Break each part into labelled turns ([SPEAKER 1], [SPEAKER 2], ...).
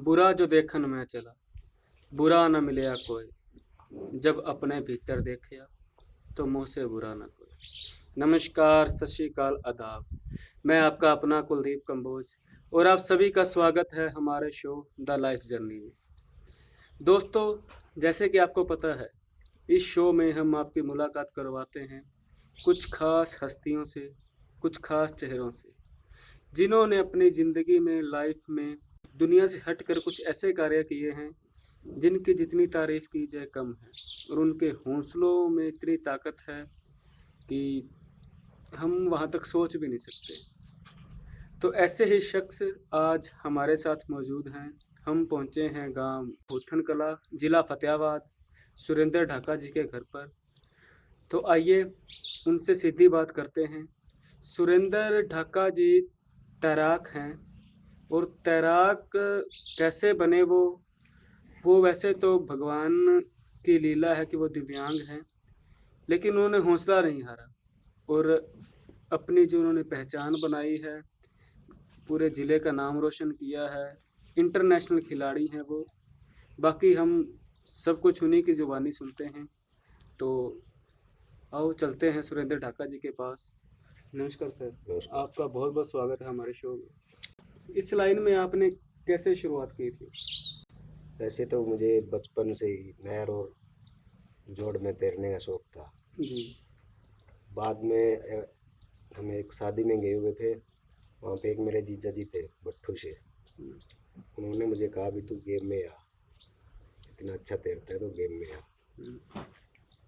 [SPEAKER 1] बुरा जो देखन मैं चला, बुरा न मिलया कोई। जब अपने भीतर देखया, तो मुँह से बुरा न कोई। नमस्कार, सत श्री अकाल, आदाब। मैं आपका अपना कुलदीप कंबोज और आप सभी का स्वागत है हमारे शो द लाइफ जर्नी में। दोस्तों, जैसे कि आपको पता है, इस शो में हम आपकी मुलाकात करवाते हैं कुछ खास हस्तियों से, कुछ खास चेहरों से, जिन्होंने अपनी ज़िंदगी में, लाइफ में दुनिया से हटकर कुछ ऐसे कार्य किए हैं जिनकी जितनी तारीफ की जाए कम है, और उनके हौसलों में इतनी ताकत है कि हम वहाँ तक सोच भी नहीं सकते। तो ऐसे ही शख्स आज हमारे साथ मौजूद हैं। हम पहुँचे हैं गांव भूथन कला, ज़िला फतेहाबाद, सुरेंद्र ढाका जी के घर पर। तो आइए उनसे सीधी बात करते हैं। सुरेंद्र ढाका जी तैराक हैं, और तैराक कैसे बने वो वैसे तो भगवान की लीला है कि वो दिव्यांग हैं, लेकिन उन्होंने हौसला नहीं हारा और अपनी जो उन्होंने पहचान बनाई है, पूरे ज़िले का नाम रोशन किया है। इंटरनेशनल खिलाड़ी हैं वो। बाकी हम सब कुछ उन्हीं की ज़ुबानी सुनते हैं। तो आओ चलते हैं सुरेंद्र ढाका जी के पास। नमस्कार सर।
[SPEAKER 2] नमस्कार।
[SPEAKER 1] आपका बहुत बहुत स्वागत है हमारे शो में। इस लाइन में आपने कैसे शुरुआत की थी?
[SPEAKER 2] वैसे तो मुझे बचपन से ही नहर और जोड़ में तैरने का शौक था।
[SPEAKER 1] जी।
[SPEAKER 2] बाद में हम एक शादी में गए हुए थे। वहाँ पे एक मेरे जीजा जी थे भट्टू से। उन्होंने मुझे कहा भी तू गेम में आ, इतना अच्छा तैरता है तो गेम में आ।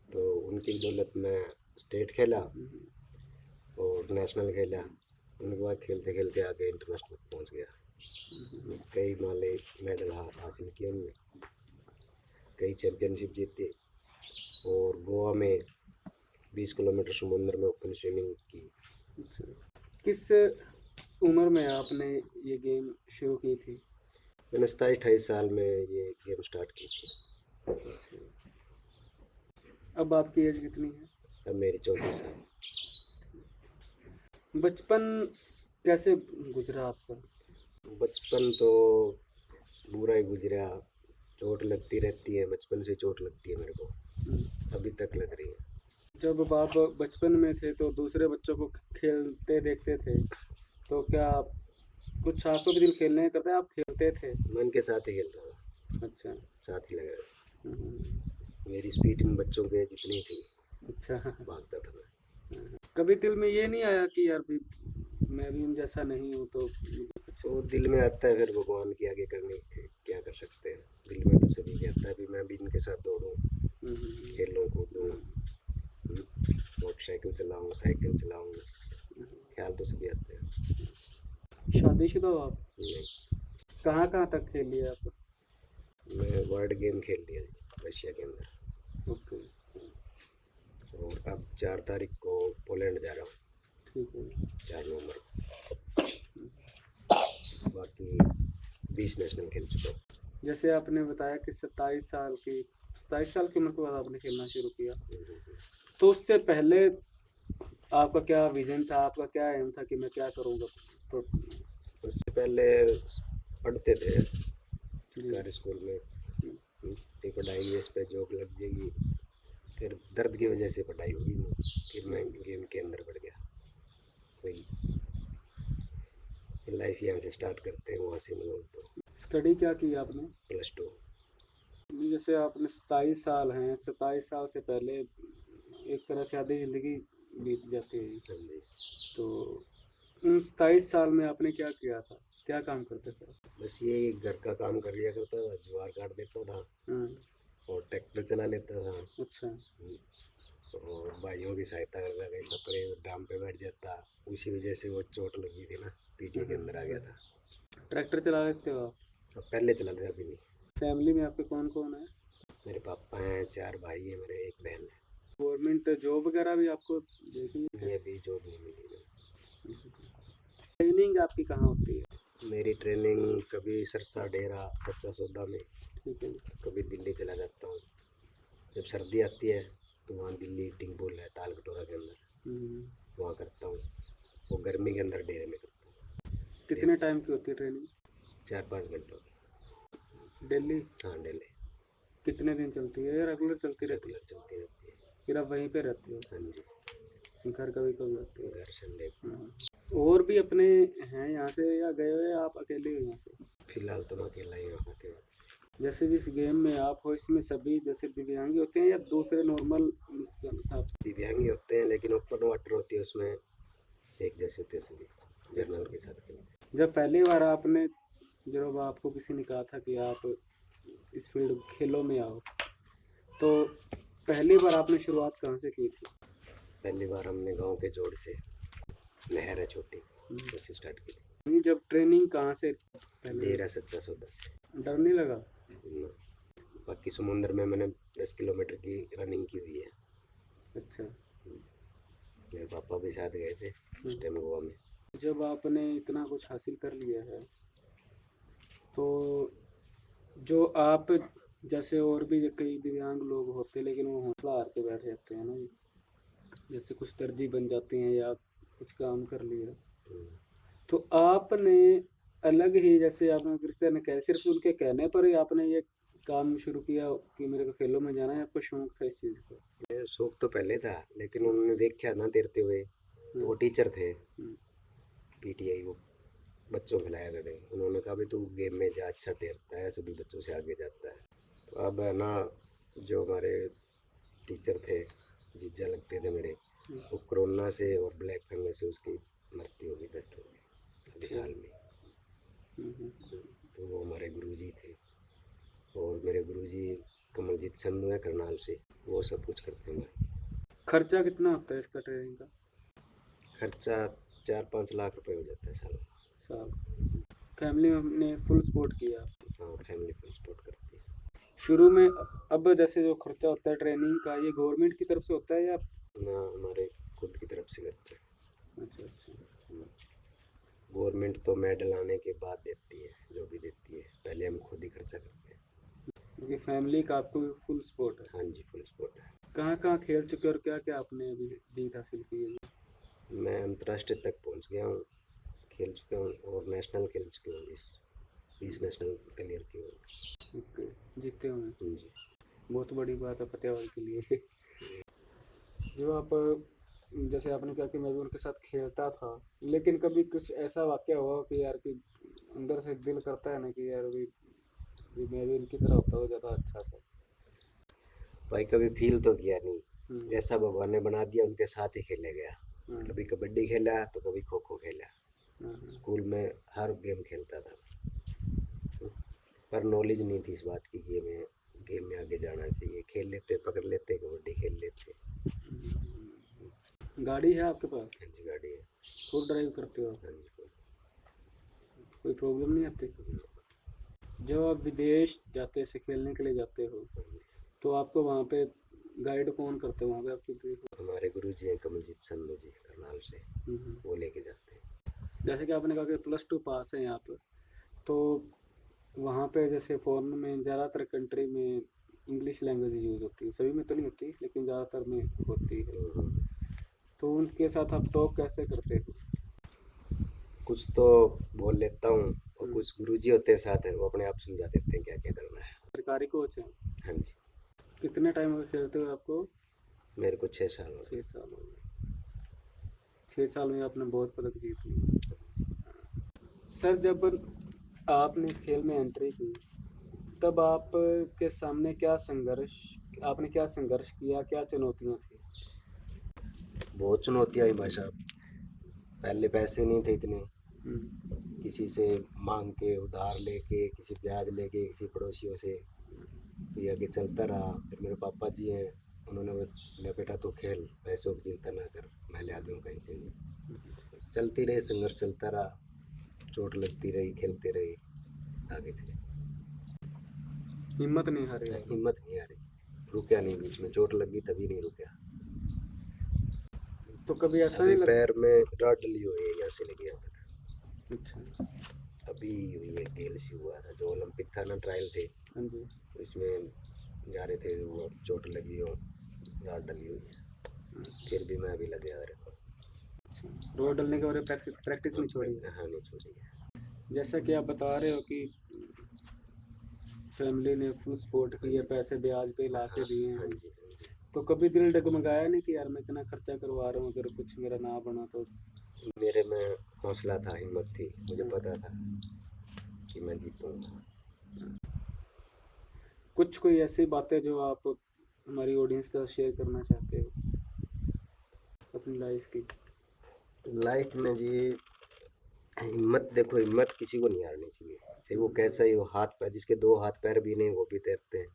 [SPEAKER 2] तो उनकी बदौलत मैं स्टेट खेला और नेशनल खेला। उनके बाद खेलते खेलते आगे इंटरनेशनल पहुँच गया। कई माले मेडल हासिल किए हमने, कई चैम्पियनशिप जीती और गोवा में 20 किलोमीटर समुद्र में ओपन स्विमिंग की।
[SPEAKER 1] अच्छा। किस उम्र में आपने ये गेम शुरू की थी?
[SPEAKER 2] मैंने 27-28 साल में ये गेम स्टार्ट की थी।
[SPEAKER 1] अब आपकी एज कितनी है?
[SPEAKER 2] अब मेरी 34 साल।
[SPEAKER 1] बचपन कैसे गुजरा आपका?
[SPEAKER 2] बचपन तो बुरा ही गुजरा। चोट लगती रहती है, बचपन से चोट लगती है मेरे को, अभी तक लग रही है।
[SPEAKER 1] जब आप बचपन में थे तो दूसरे बच्चों को खेलते देखते थे, तो क्या कुछ आपको भी दिल खेलने का करता है, आप खेलते थे?
[SPEAKER 2] मैं उनके साथ ही खेलता था,
[SPEAKER 1] अच्छा।
[SPEAKER 2] साथ ही लगा रहा।
[SPEAKER 1] हम्म।
[SPEAKER 2] मेरी स्पीड इन बच्चों के जितनी थी,
[SPEAKER 1] अच्छा।
[SPEAKER 2] भागता था मैं।
[SPEAKER 1] कभी दिल में ये नहीं आया कि यार भी मैं भी उन जैसा नहीं हूँ तो मुझे कुछ?
[SPEAKER 2] वो दिल में आता है, फिर भगवान की आगे करने के क्या कर सकते हैं। दिल में तो सभी के आता है भी मैं भी इनके साथ दौड़ूं, खेलूं कूदूं, मोटरसाइकिल चलाऊं, साइकिल चलाऊं, ख्याल तो सभी आते हैं।
[SPEAKER 1] शादीशुदा हो आप?
[SPEAKER 2] नहीं,
[SPEAKER 1] कहाँ कहाँ तक खेल लिया आप?
[SPEAKER 2] मैं वर्ल्ड गेम खेल लिया रशिया के अंदर।
[SPEAKER 1] ओके।
[SPEAKER 2] और अब 4 तारीख को पोलैंड जा रहा हूँ,
[SPEAKER 1] ठीक है।
[SPEAKER 2] 4 नवंबर। बाकी 20 नेशनल खेल चुका हूँ।
[SPEAKER 1] जैसे आपने बताया कि 27 साल की उम्र के बाद आपने खेलना शुरू किया, तो उससे पहले आपका क्या विजन था, आपका क्या एम था कि मैं क्या करूँगा? तो
[SPEAKER 2] उससे पहले पढ़ते थे
[SPEAKER 1] जी।
[SPEAKER 2] सरकारी स्कूल में, फिर पढ़ाई बेस पे जॉब लग जाएगी, फिर दर्द की वजह से पढ़ाई हुई नहीं, फिर मैं गेम के अंदर बढ़ गया। वही लाइफ यहाँ से स्टार्ट करते हैं, वहाँ से नहीं तो।
[SPEAKER 1] स्टडी क्या की आपने?
[SPEAKER 2] +2।
[SPEAKER 1] जैसे आपने 27 साल हैं, 27 साल से पहले एक तरह से आधी ज़िंदगी बीत जाती है।
[SPEAKER 2] हाँ जी।
[SPEAKER 1] तो उन 27 साल में आपने क्या किया था, क्या काम करते थे?
[SPEAKER 2] बस ये घर का काम कर लिया करता था, ज्वार काट देता था
[SPEAKER 1] हाँ।
[SPEAKER 2] और ट्रैक्टर चला लेता था।
[SPEAKER 1] अच्छा।
[SPEAKER 2] और भाइयों की सहायता करता, कहीं छपरे डाम पे बैठ जाता। उसी वजह से वो चोट लगी थी ना, पीटीए के अंदर आ गया था।
[SPEAKER 1] ट्रैक्टर चला लेते हो आप?
[SPEAKER 2] अब पहले चला था, अभी नहीं।
[SPEAKER 1] फैमिली में आपके कौन कौन है?
[SPEAKER 2] मेरे पापा हैं, 4 भाई हैं मेरे, एक बहन है।
[SPEAKER 1] गवर्नमेंट जॉब वगैरह भी आपको देखनी है?
[SPEAKER 2] ये भी जॉब नहीं मिली।
[SPEAKER 1] ट्रेनिंग आपकी कहाँ होती है?
[SPEAKER 2] मेरी ट्रेनिंग कभी सरसा डेरा सच्चा सौदा में,
[SPEAKER 1] ठीक है।
[SPEAKER 2] कभी दिल्ली चला जाता हूँ। जब सर्दी आती है तो वहाँ दिल्ली टिंगपुल है ताल कटोरा के अंदर, वहाँ करता हूँ। वो गर्मी के अंदर डेरे में करता हूँ।
[SPEAKER 1] कितने टाइम की होती है ट्रेनिंग?
[SPEAKER 2] 4-5 घंटों की।
[SPEAKER 1] डेली?
[SPEAKER 2] हाँ डेली
[SPEAKER 1] कितने दिन चलती है या रेगुलर चलती रहती है?
[SPEAKER 2] रेगुलर चलती रहती है।
[SPEAKER 1] फिर आप वहीं पे रहते हो?
[SPEAKER 2] हाँ जी,
[SPEAKER 1] घर कभी कभी आते हो?
[SPEAKER 2] घर संडे को।
[SPEAKER 1] हाँ। और भी अपने हैं यहाँ से या गए हुए, या आप अकेले हो यहाँ से?
[SPEAKER 2] फिलहाल तो मैं अकेला ही हूँ फतेहाबाद से।
[SPEAKER 1] जैसे जिस गेम में आप हो, इसमें सभी जैसे दिव्यांगी होते हैं या दूसरे नॉर्मल आप?
[SPEAKER 2] दिव्यांगी होते हैं लेकिन ओपन वाटर होती है उसमें एक जैसे होते हैं सभी, जर्नल के साथ खेलते हैं।
[SPEAKER 1] जब पहली बार आपने, जब आपको किसी ने कहा था कि आप इस फील्ड खेलों में आओ, तो पहली बार आपने शुरुआत कहाँ से की थी?
[SPEAKER 2] पहली बार हमने गांव के जोड़ से, नहर है छोटी, उससे स्टार्ट की थी।
[SPEAKER 1] नहीं, जब ट्रेनिंग कहाँ से पहले?
[SPEAKER 2] डेरा सच्चा सौदा से।
[SPEAKER 1] डर नहीं लगा?
[SPEAKER 2] ना। बाकी समुंदर में मैंने 10 किलोमीटर की रनिंग की हुई है।
[SPEAKER 1] अच्छा।
[SPEAKER 2] मेरे पापा भी साथ गए थे उस टाइम गोवा में।
[SPEAKER 1] जब आपने इतना कुछ हासिल कर लिया है, तो जो आप जैसे और भी कई दिव्यांग लोग होते हैं लेकिन वो हौसला हार के बैठ जाते हैं ना जी, जैसे कुछ दर्जी बन जाते हैं या कुछ काम कर लिया, तो आपने अलग ही, जैसे आपने कृष्ण ने कहा, सिर्फ उनके कहने पर ही आपने ये काम शुरू किया कि मेरे को खेलों में जाना है, आपको शौक था इस चीज़ का?
[SPEAKER 2] ये शौक तो पहले था लेकिन उन्होंने देखा ना तैरते हुए, तो वो टीचर थे पीटीआई, वो बच्चों को खिलाया करते। उन्होंने कहा भाई तू गेम में जा, अच्छा तैरता है, सभी बच्चों से आगे जाता है। तो अब है ना, जो हमारे टीचर थे, जीजा लगते थे मेरे, वो कोरोना से और ब्लैक फंगस से उसकी मृत्यु हो गई, डेथ हो गई अभी हाल में। तो वो हमारे गुरुजी थे, और मेरे गुरुजी कमलजीत संधू है करनाल से, वो सब कुछ करते हैं हमारे।
[SPEAKER 1] खर्चा कितना होता है इसका ट्रेनिंग का?
[SPEAKER 2] खर्चा 4-5 लाख रुपए हो जाता है साल।
[SPEAKER 1] साल? फैमिली ने फुल सपोर्ट किया?
[SPEAKER 2] हाँ, फैमिली फुल सपोर्ट करती है।
[SPEAKER 1] शुरू में? अब जैसे जो खर्चा होता है ट्रेनिंग का, ये गवर्नमेंट की तरफ से होता है या?
[SPEAKER 2] ना, हमारे खुद की तरफ से करते हैं।
[SPEAKER 1] अच्छा अच्छा।
[SPEAKER 2] गवर्नमेंट तो मेडल आने के बाद देती है, जो भी देती है, पहले हम खुद ही खर्चा करते हैं।
[SPEAKER 1] क्योंकि फैमिली का आपको फुल सपोर्ट है?
[SPEAKER 2] हाँ जी, फुल सपोर्ट है।
[SPEAKER 1] कहाँ कहाँ खेल चुके और क्या क्या आपने अभी जीत हासिल की है?
[SPEAKER 2] मैं अंतर्राष्ट्रीय तक पहुंच गया हूँ, खेल चुका हूँ, और नेशनल खेल चुके हूँ, 20 नेशनल क्लियर किए हुए।
[SPEAKER 1] ओके, जीते हुए?
[SPEAKER 2] हाँ जी।
[SPEAKER 1] बहुत बड़ी बात है फतेहाबाद के लिए। जो आप, जैसे आपने कहा कि मैं भी उनके साथ खेलता था, लेकिन कभी कुछ ऐसा वाक्य हुआ कि यार कि अंदर से दिल करता है ना कि यार भी मैं भी इनकी तरह होता तो ज़्यादा अच्छा था?
[SPEAKER 2] भाई कभी फील तो किया नहीं,
[SPEAKER 1] हम्म,
[SPEAKER 2] जैसा भगवान ने बना दिया उनके साथ ही खेले गया।
[SPEAKER 1] हम्म,
[SPEAKER 2] कभी कबड्डी खेला तो कभी खो खो खेला,
[SPEAKER 1] हम्म,
[SPEAKER 2] स्कूल में हर गेम खेलता था, पर नॉलेज नहीं थी इस बात की कि मैं गेम में आगे जाना चाहिए। खेल लेते, पकड़ लेते, कबड्डी खेल लेते।
[SPEAKER 1] गाड़ी है आपके पास?
[SPEAKER 2] हाँ जी, गाड़ी है।
[SPEAKER 1] खुद ड्राइव करते हो?
[SPEAKER 2] हाँ जी।
[SPEAKER 1] कोई प्रॉब्लम नहीं आती? जब आप विदेश जाते से खेलने के लिए जाते हो, तो आपको वहाँ पे गाइड कौन करते हैं वहाँ पे आपकी?
[SPEAKER 2] हमारे गुरु जी हैं कमलजीत संधू जी करनाल से, वो लेके जाते हैं।
[SPEAKER 1] जैसे कि आपने कहा कि +2 पास हैं आप, तो वहाँ पे जैसे फॉरेन में ज़्यादातर कंट्री में इंग्लिश लैंग्वेज यूज़ होती है, सभी में तो नहीं होती लेकिन ज़्यादातर में होती है, तो उनके साथ आप टॉक कैसे करते हो?
[SPEAKER 2] कुछ तो बोल लेता हूँ, और कुछ गुरुजी होते हैं साथ है, वो अपने आप समझा देते हैं क्या क्या करना है।
[SPEAKER 1] सरकारी कोच हैं?
[SPEAKER 2] हाँ जी।
[SPEAKER 1] कितने टाइम हो गए खेलते हुए आपको?
[SPEAKER 2] मेरे को 6 साल हो
[SPEAKER 1] 6 साल हो गए। 6 साल में आपने बहुत पदक जीत लिए। सर, जब आपने इस खेल में एंट्री की, तब आप के सामने क्या संघर्ष, आपने क्या संघर्ष किया, क्या चुनौतियाँ थी?
[SPEAKER 2] गए। बहुत चुनौतियाँ आई भाई साहब। पहले पैसे नहीं थे इतने, किसी से मांग के, उधार लेके, किसी ब्याज लेके, किसी पड़ोसियों से, तो ये आगे चलता रहा। फिर मेरे पापा जी हैं, उन्होंने बोला बेटा तो खेल, पैसों की चिंता ना कर, मैं ला दूँ कहीं से भी। चलती रही, संघर्ष चलता रहा, चोट लगती रही, खेलते रहे, आगे चले।
[SPEAKER 1] हिम्मत नहीं हारे आप?
[SPEAKER 2] हिम्मत नहीं आ रही, रुका नहीं, बीच में चोट लगी तभी नहीं रुका।
[SPEAKER 1] तो कभी ऐसा
[SPEAKER 2] अभी
[SPEAKER 1] नहीं लगा?
[SPEAKER 2] पैर में रॉड डली हुई है, यहाँ से लेके यहाँ तक।
[SPEAKER 1] अच्छा।
[SPEAKER 2] अभी हुई है, गेल से हुआ था, जो ओलंपिक था ना, ट्रायल थे,
[SPEAKER 1] हाँ जी।
[SPEAKER 2] तो इसमें जा रहे थे, वो चोट लगी हो, रॉड डली हुई है। फिर भी मैं अभी लगे रहा हूँ।
[SPEAKER 1] अच्छा, रोड डलने के बाद प्रैक्टिस नहीं छोड़ी?
[SPEAKER 2] हाँ, नहीं छोड़ी है।
[SPEAKER 1] जैसा कि आप बता रहे हो कि फैमिली ने फुल सपोर्ट की है, पैसे ब्याज पे ला के दिए
[SPEAKER 2] हाँ
[SPEAKER 1] हैं।
[SPEAKER 2] जी, हाँ जी।
[SPEAKER 1] तो कभी दिल डगमगाया नहीं कि यार मैं इतना खर्चा करवा रहा हूँ, अगर कुछ मेरा ना बना तो?
[SPEAKER 2] मेरे में हौसला था, हिम्मत थी, मुझे पता था कि मैं जीतूंगा।
[SPEAKER 1] कुछ कोई ऐसी बातें जो आप हमारी ऑडियंस के साथ शेयर करना चाहते हो अपनी लाइफ की?
[SPEAKER 2] लाइफ में जी हिम्मत, देखो हिम्मत किसी को नहीं हारनी चाहिए, चाहे वो कैसा ही हो। हाथ पैर, जिसके दो हाथ पैर भी नहीं वो भी तैरते हैं।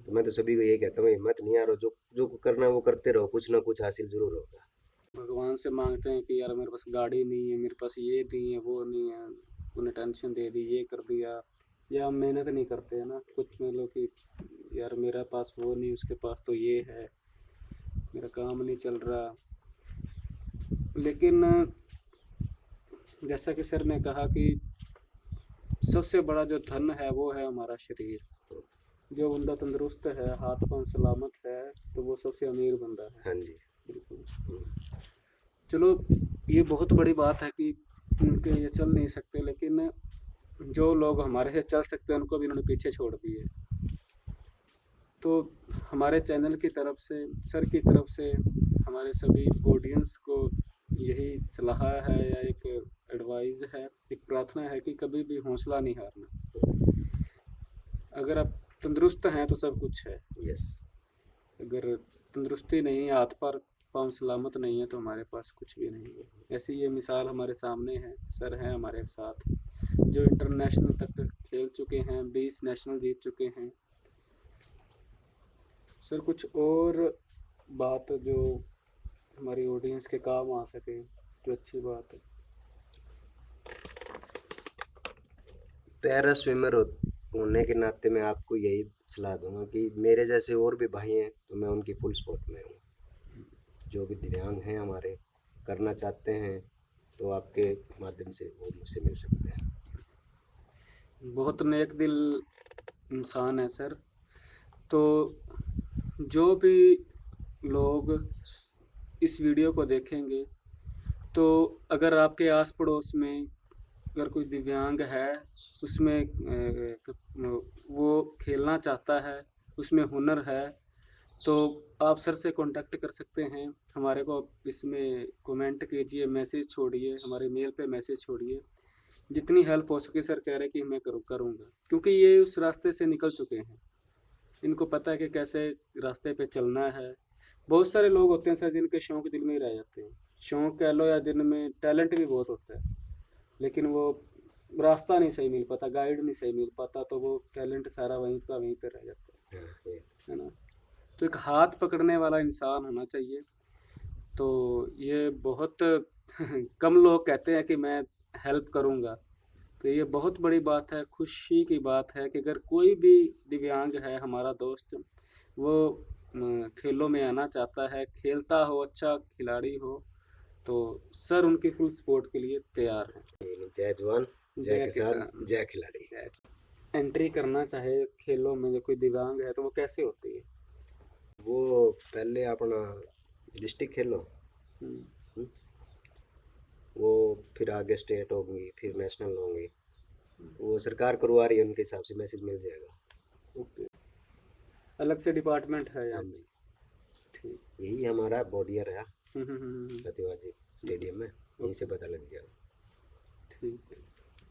[SPEAKER 2] तो मैं तो सभी को यही कहता हूँ, हिम्मत नहीं हारो, जो जो करना है वो करते रहो, कुछ ना कुछ हासिल जरूर होगा।
[SPEAKER 1] भगवान से मांगते हैं कि यार मेरे पास गाड़ी नहीं है, मेरे पास ये नहीं है, वो नहीं है, उन्हें टेंशन दे दी, ये कर दिया, या हम मेहनत नहीं करते हैं ना कुछ, मतलब कि यार मेरा पास वो नहीं, उसके पास तो ये है, मेरा काम नहीं चल रहा। लेकिन जैसा कि सर ने कहा कि सबसे बड़ा जो धन है वो है हमारा शरीर। जो बंदा तंदुरुस्त है, हाथ पांव सलामत है, तो वो सबसे अमीर बंदा है।
[SPEAKER 2] हाँ जी।
[SPEAKER 1] बिल्कुल। चलो, ये बहुत बड़ी बात है कि उनके ये चल नहीं सकते, लेकिन जो लोग हमारे से चल सकते हैं उनको भी इन्होंने पीछे छोड़ दिए। तो हमारे चैनल की तरफ से, सर की तरफ से, हमारे सभी ऑडियंस को यही सलाह है या एक एडवाइस है, एक प्रार्थना है कि कभी भी हौसला नहीं हारना। अगर आप तंदुरुस्त हैं तो सब कुछ है।
[SPEAKER 2] यस।
[SPEAKER 1] अगर तंदुरुस्ती नहीं है, हाथ पर पाँव सलामत नहीं है, तो हमारे पास कुछ भी नहीं है। ऐसी ये मिसाल हमारे सामने है, सर हैं हमारे साथ जो इंटरनेशनल तक खेल चुके हैं, 20 नेशनल जीत चुके हैं। सर कुछ और बात जो हमारी ऑडियंस के काम आ सके, तो अच्छी बात है।
[SPEAKER 2] पैरा स्विमर होने के नाते मैं आपको यही सलाह दूंगा कि मेरे जैसे और भी भाई हैं, तो मैं उनकी फुल सपोर्ट में हूँ। जो भी दिव्यांग हैं हमारे, करना चाहते हैं, तो आपके माध्यम से वो मुझसे मिल सकते हैं।
[SPEAKER 1] बहुत नेक दिल इंसान है सर। तो जो भी लोग इस वीडियो को देखेंगे, तो अगर आपके आस पड़ोस में अगर कोई दिव्यांग है, उसमें वो खेलना चाहता है, उसमें हुनर है, तो आप सर से कांटेक्ट कर सकते हैं। हमारे को इसमें कमेंट कीजिए, मैसेज छोड़िए, हमारे मेल पे मैसेज छोड़िए। जितनी हेल्प हो सके सर कह रहे कि मैं करूँगा, क्योंकि ये उस रास्ते से निकल चुके हैं, इनको पता है कि कैसे रास्ते पे चलना है। बहुत सारे लोग होते हैं सर जिनके शौक दिल में ही रह जाते हैं, शौक कह लो या जिनमें टैलेंट भी बहुत होता है, लेकिन वो रास्ता नहीं सही मिल पाता, गाइड नहीं सही मिल पाता, तो वो टैलेंट सारा वहीं का वहीं पे रह जाता
[SPEAKER 2] हाँ, ये
[SPEAKER 1] है ना। तो एक हाथ पकड़ने वाला इंसान होना चाहिए। तो ये बहुत कम लोग कहते हैं कि मैं हेल्प करूँगा, तो ये बहुत बड़ी बात है, खुशी की बात है कि अगर कोई भी दिव्यांग है हमारा दोस्त, वो खेलों में आना चाहता है, खेलता हो, अच्छा खिलाड़ी हो, तो सर उनकी फुल सपोर्ट के लिए तैयार हैं।
[SPEAKER 2] नहीं, जय जवान, जय
[SPEAKER 1] जय
[SPEAKER 2] किसान,
[SPEAKER 1] किसान।
[SPEAKER 2] जय खिलाड़ी।
[SPEAKER 1] एंट्री करना चाहे खेलों में, जो कोई दिव्यांग है, तो वो कैसे होती है?
[SPEAKER 2] वो पहले अपना डिस्ट्रिक्ट खेलो,
[SPEAKER 1] हम्म,
[SPEAKER 2] वो फिर आगे स्टेट होंगी, फिर नेशनल होंगी, वो सरकार करवा रही है, उनके हिसाब से मैसेज मिल जाएगा।
[SPEAKER 1] ओके, अलग से डिपार्टमेंट है
[SPEAKER 2] हाँ
[SPEAKER 1] यहाँ पे?
[SPEAKER 2] जी।
[SPEAKER 1] ठीक।
[SPEAKER 2] यही हमारा बॉडियर है
[SPEAKER 1] हम्म।
[SPEAKER 2] प्रतिभाजी स्टेडियम में, यहीं से पता लग गया।
[SPEAKER 1] ठीक है।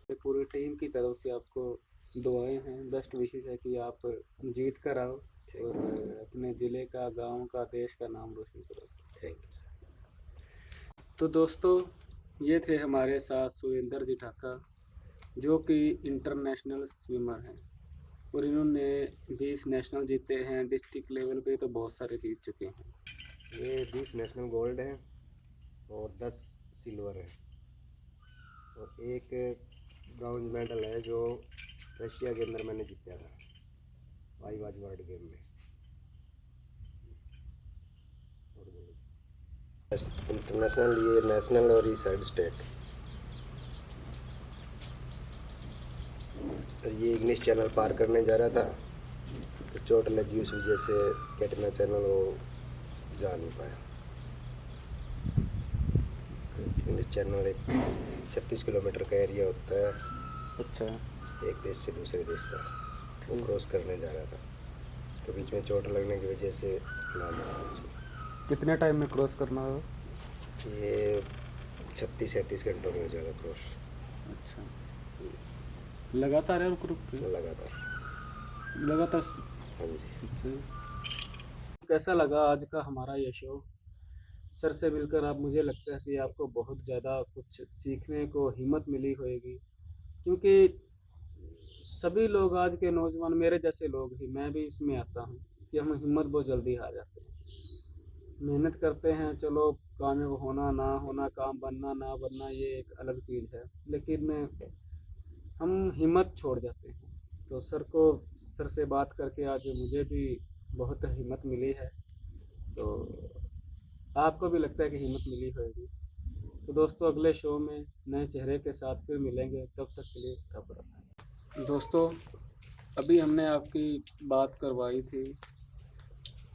[SPEAKER 1] तो पूरी टीम की तरफ से आपको दुआएं हैं, बेस्ट विशेस है कि आप जीत कर आओ और अपने ज़िले का, गांव का, देश का नाम रोशन करो।
[SPEAKER 2] Thank you.
[SPEAKER 1] तो दोस्तों, ये थे हमारे साथ सुरेंद्र जी ढाका, जो कि इंटरनेशनल स्विमर हैं, और इन्होंने 20 नेशनल जीते हैं, डिस्ट्रिक्ट लेवल पे तो बहुत सारे जीत चुके हैं।
[SPEAKER 2] ये 20 नेशनल गोल्ड है और 10 सिल्वर है, और एक ब्राउन मेडल है जो रशिया के अंदर मैंने जीता था वाईवाज वर्ल्ड गेम में। इंटरनेशनल, ये नेशनल और ये साइड स्टेट। और ये इंग्लिश चैनल पार करने जा रहा था, तो चोट लगी, उस वजह से कैटना चैनल वो जा नहीं पाया। इंग्लिश चैनल एक 36 किलोमीटर का एरिया होता है,
[SPEAKER 1] अच्छा।
[SPEAKER 2] एक देश से दूसरे देश का। वो क्रॉस करने जा रहा था, तो बीच में चोट लगने की वजह से नाम आया मुझे।
[SPEAKER 1] कितने टाइम में क्रॉस करना होगा?
[SPEAKER 2] ये 36-37 घंटों में हो जाएगा क्रॉस।
[SPEAKER 1] अच्छा, लगातार है रुक रुक के?
[SPEAKER 2] लगातार।
[SPEAKER 1] लगातार।
[SPEAKER 2] हाँ जी।
[SPEAKER 1] अच्छा। कैसा लगा आज का हमारा ये शो? सर से मिलकर आप, मुझे लगता है कि आपको बहुत ज़्यादा कुछ सीखने को हिम्मत मिली होगी, क्योंकि सभी लोग आज के नौजवान मेरे जैसे लोग ही, मैं भी इसमें आता हूँ कि हम हिम्मत बहुत जल्दी हार जाते हैं। मेहनत करते हैं, चलो कामयाब होना ना होना, काम बनना ना बनना ये एक अलग चीज़ है, लेकिन हम हिम्मत छोड़ जाते हैं। तो सर से बात करके आज मुझे भी बहुत हिम्मत मिली है, तो आपको भी लगता है कि हिम्मत मिली होगी। तो दोस्तों, अगले शो में नए चेहरे के साथ फिर मिलेंगे, तब तक के लिए रब रखा। दोस्तों, अभी हमने आपकी बात करवाई थी,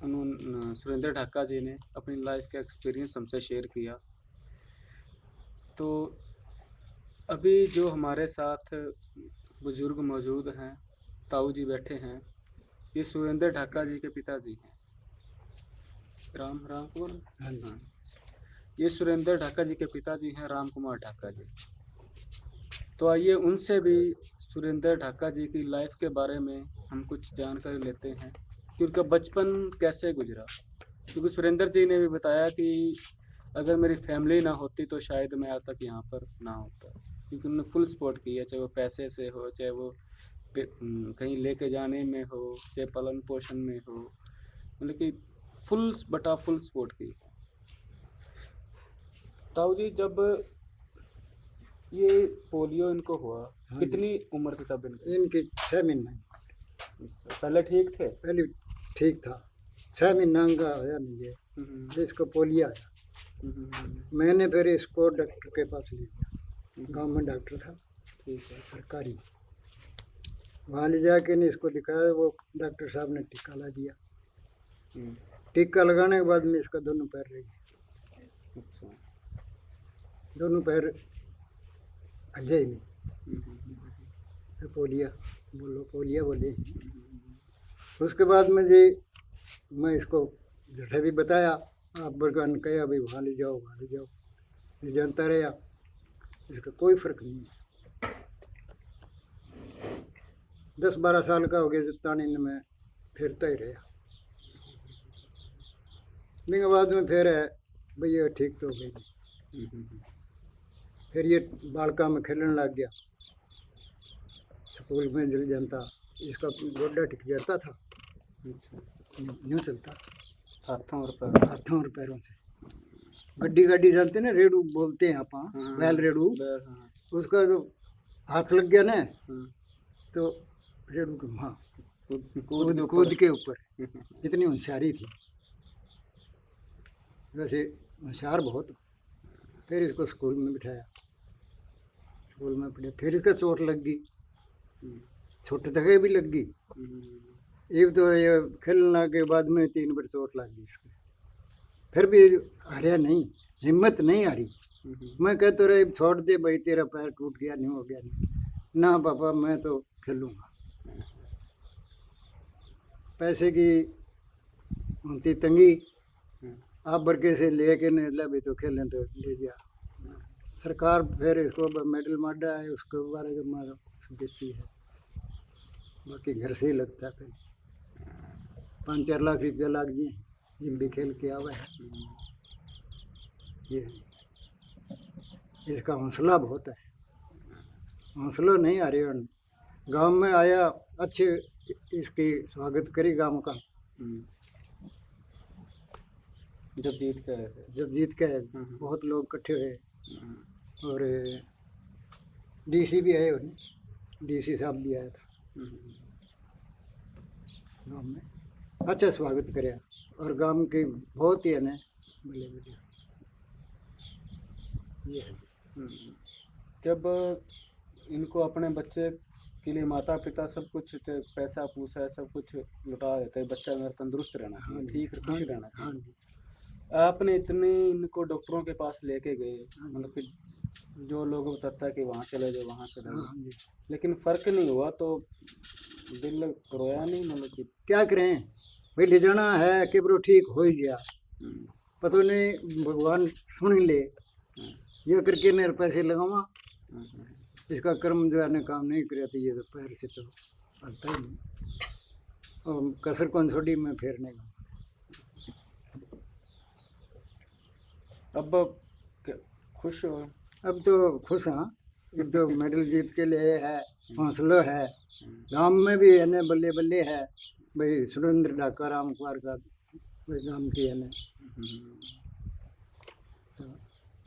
[SPEAKER 1] सुरेंद्र ढाका जी ने अपनी लाइफ का एक्सपीरियंस हमसे शेयर किया। तो अभी जो हमारे साथ बुजुर्ग मौजूद हैं, ताऊ जी बैठे हैं, ये सुरेंद्र ढाका जी के पिताजी हैं। राम राम कौन? हाँ, ये सुरेंद्र ढाका जी के पिताजी हैं, राम कुमार ढाका जी। तो आइए उनसे भी सुरेंद्र ढाका जी की लाइफ के बारे में हम कुछ जानकारी लेते हैं कि उनका बचपन कैसे गुजरा। क्योंकि सुरेंद्र जी ने भी बताया कि अगर मेरी फैमिली ना होती तो शायद मैं आज तक यहाँ पर ना होता, क्योंकि उन्होंने फुल सपोर्ट किया, चाहे वो पैसे से हो, चाहे वो कहीं लेके जाने में हो, चाहे पालन पोषण में हो, मतलब कि फुल सपोर्ट की। ताऊ जी, जब ये पोलियो इनको हुआ,
[SPEAKER 3] हाँ
[SPEAKER 1] कितनी उम्र थी तब इनकी?
[SPEAKER 3] इनके 6 महीने।
[SPEAKER 1] पहले ठीक थे?
[SPEAKER 3] पहले ठीक था, 6 महीना का होया मुझे, जिसको पोलियो आया। मैंने फिर इसको डॉक्टर के पास ले गया, गांव में डॉक्टर था
[SPEAKER 1] ठीक है।
[SPEAKER 3] सरकारी, वहाँ ले जाके ने इसको दिखाया, वो डॉक्टर साहब ने टीका लगा दिया। टीका लगाने के बाद में इसका दोनों पैर रह गए।
[SPEAKER 1] अच्छा।
[SPEAKER 3] दोनों पैर हल्ले ही नहीं। फिर पोलिया बोले। उसके बाद में जी मैं इसको जैसे भी बताया, आप बरगान कहा भाई वहाँ ले जाओ ये जानता रहा, इसका कोई फर्क नहीं है। 10-12 साल का हो गया जब तानी में फिरता ही रहा। लेकिन बाद में फिर है भैया ठीक तो हो गई। फिर ये बालका में खेलने लग गया, स्कूल में जल जनता, इसका गोड्डा टिक जाता था, यूँ चलता
[SPEAKER 1] हाथों और
[SPEAKER 3] पैरों से। गड्डी जानते ना, रेडू बोलते हैं आप, बैल रेडू। उसका जो हाथ लग गया ना तो रेडू के वहाँ कूद के ऊपर। इतनी होशियारी थी, वैसे होशियार बहुत। फिर इसको स्कूल में बिठाया, स्कूल में पढ़े, फिर इसका चोट लग गई, छोटे तक भी लग गई। ये तो ये खेलने के बाद में 3 बार चोट लग गई इसको, फिर भी हारा नहीं, हिम्मत नहीं हारी। मैं कहते रहे छोड़ दे भाई, तेरा पैर टूट गया नहीं, हो गया नहीं, ना पापा मैं तो खेलूँगा। पैसे की होती तंगी, आप बरके से लेके ने भी तो खेलें तो ले जा। सरकार फिर इसको मेडल मारा है, उसके बारे में मारा देती है, बाकी घर से ही लगता है। फिर 5-4 लाख रुपया लग जाए, जिम भी खेल के आवे है। ये इसका हौसला बहुत है, हौसला नहीं आ रही। गांव में आया, अच्छे इसकी स्वागत करी गांव का।
[SPEAKER 1] जब जीत के
[SPEAKER 3] बहुत लोग इकट्ठे हुए, और डीसी भी आए, डीसी साहब भी आया था गांव में, अच्छा स्वागत कराया। और गांव के बहुत ही है ना बड़े ये है।
[SPEAKER 1] जब इनको अपने बच्चे के लिए माता पिता सब कुछ पैसा पूसा सब कुछ लुटा देते हैं, बच्चा मेरा तंदुरुस्त रहना चाहिए, ठीक खुश रहना चाहिए, आपने इतने इनको डॉक्टरों के पास लेके गए, मतलब कि जो लोग बताता है कि वहाँ चले जाओ वहाँ चले जाओ,
[SPEAKER 3] हाँ जी।
[SPEAKER 1] लेकिन फ़र्क नहीं हुआ तो दिल रोया नहीं मतलब कि।
[SPEAKER 3] क्या करें भाई, ले जाना है कि ब्रो ठीक हो ही गया,
[SPEAKER 1] हम्म,
[SPEAKER 3] पता नहीं भगवान सुन ही ले, ये करके मेरे पैसे लगावा,
[SPEAKER 1] हम्म,
[SPEAKER 3] इसका कर्म जो है काम नहीं करे तो ये तो पैर से तो आता ही नहीं, और कसर कौन छोड़ी मैं फेरने का।
[SPEAKER 1] अब खुश हो?
[SPEAKER 3] अब तो खुश हाँ, अब तो मेडल जीत के लिए है, हौसला है, गांव में भी है न बल्ले बल्ले है भाई, सुरेंद्र डाका राम कुमार का गांव की है न।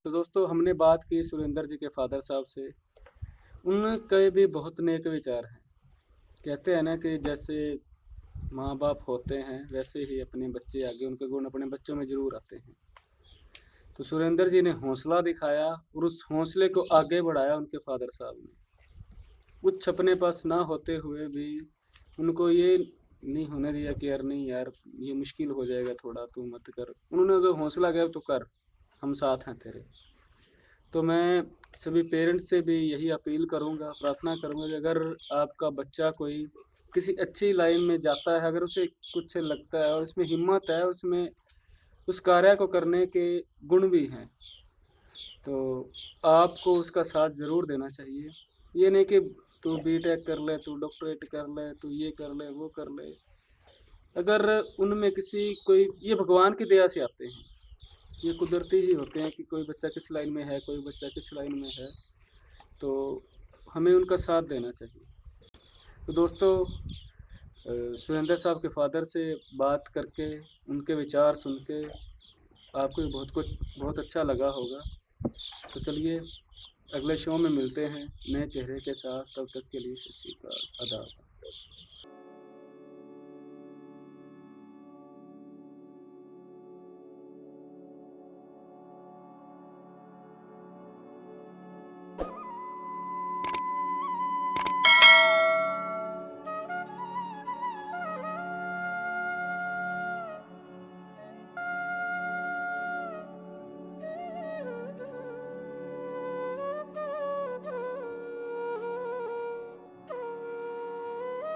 [SPEAKER 1] तो दोस्तों हमने बात की सुरेंद्र जी के फादर साहब से, उनके भी बहुत नेक विचार हैं। कहते हैं ना कि जैसे माँ बाप होते हैं वैसे ही अपने बच्चे आगे, उनके गुण अपने बच्चों में ज़रूर आते हैं। तो सुरेंद्र जी ने हौसला दिखाया और उस हौसले को आगे बढ़ाया उनके फादर साहब ने। कुछ अपने पास ना होते हुए भी उनको ये नहीं होने दिया कि यार नहीं यार ये मुश्किल हो जाएगा थोड़ा, तू मत कर। उन्होंने अगर हौसला गया तो कर, हम साथ हैं तेरे। तो मैं सभी पेरेंट्स से भी यही अपील करूंगा, प्रार्थना करूंगा कि अगर आपका बच्चा कोई किसी अच्छी लाइन में जाता है, अगर उसे कुछ लगता है और उसमें हिम्मत है, उसमें उस कार्य को करने के गुण भी हैं, तो आपको उसका साथ ज़रूर देना चाहिए। ये नहीं कि तू बीटेक कर ले, तू डॉक्टरेट कर ले, तू ये कर ले, वो कर ले। अगर उनमें किसी कोई, ये भगवान की दया से आते हैं, ये कुदरती ही होते हैं कि कोई बच्चा किस लाइन में है, कोई बच्चा किस लाइन में है, तो हमें उनका साथ देना चाहिए। तो दोस्तों सुरेंद्र साहब के फादर से बात करके, उनके विचार सुन के आपको भी बहुत अच्छा लगा होगा। तो चलिए अगले शो में मिलते हैं नए चेहरे के साथ, तब तक के लिए सत श्री अकाल, आदाब।